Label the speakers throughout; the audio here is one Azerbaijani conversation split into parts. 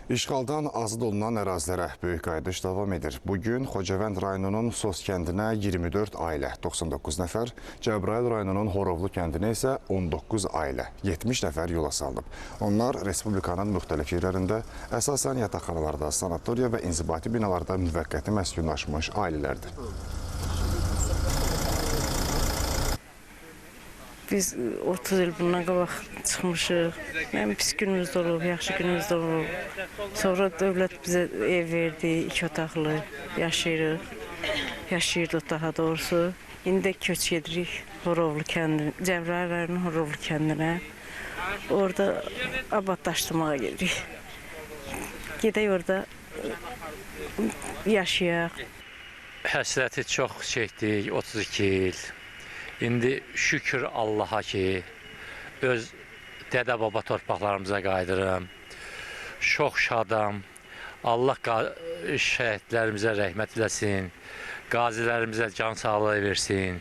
Speaker 1: İşğaldan azad olunan ərazilərə böyük qayıdış davam edir. Bugün Xocavənd rayonunun Sos kəndinə 24 ailə, 99 nəfər, Cəbrayıl rayonunun Horovlu kəndinə isə 19 ailə, 70 nəfər yola salınıb. Onlar Respublikanın müxtəlif yerlərində, əsasən yataqxanalarda, sanatoriya və inzibati binalarda müvəqqəti məskunlaşmış ailələrdir.
Speaker 2: Biz 30 il bundan qabaq çıxmışıq. Pis günümüz də olub, yaxşı günümüz də olub. Sonra dövlət bizə ev verdi, 2 otaqlı yaşayırdıq daha doğrusu. İndi də köç gedirik Horovlu kəndinə, Cəbrayıl rayonunun Horovlu kəndinə. Orada abadlaşdırmağa gedirik. Gedək orada yaşayaq.
Speaker 3: Həsrəti çox çəkdik, 32 il. İndi şükür Allaha ki, öz dədə-baba torpaqlarımıza qayıdırım. Çox şadam. Allah şəhidlərimizə rəhmət eləsin. Qazilərimizə can sağlığı versin.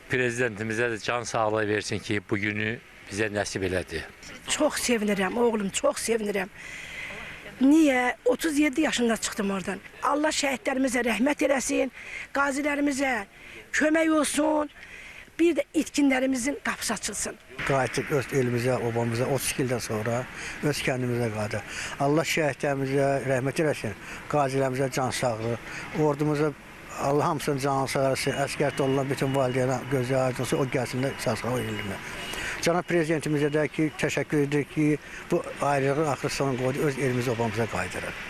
Speaker 3: Prezidentimizə də can sağlığı versin ki, bugünü bizə nəsib elədi.
Speaker 4: Çox sevinirəm, oğlum, çox sevinirəm. Niyə? 37 yaşında çıxdım oradan. Allah şəhidlərimizə rəhmət eləsin, qazilərimizə kömək olsun. Bir də itkinlərimizin qapısı açılsın.
Speaker 5: Qayıtdıq öz elimizə, obamıza 32 ildən sonra öz kəndimizə qayıdıq. Allah şəhidlərimizə rəhmət eləsin, qazilərimizə can sağlığı, ordumuza Allah hamısının canı sağlasın, əskərdə olan bütün valideynə gözü aydın olsun, o gəlsin də sağ elinə. Cənab Prezidentimizə də ki, təşəkkür edirik ki, bu ayrılığın axırı son qoydu, öz elimizə, obamıza qayıdırıq.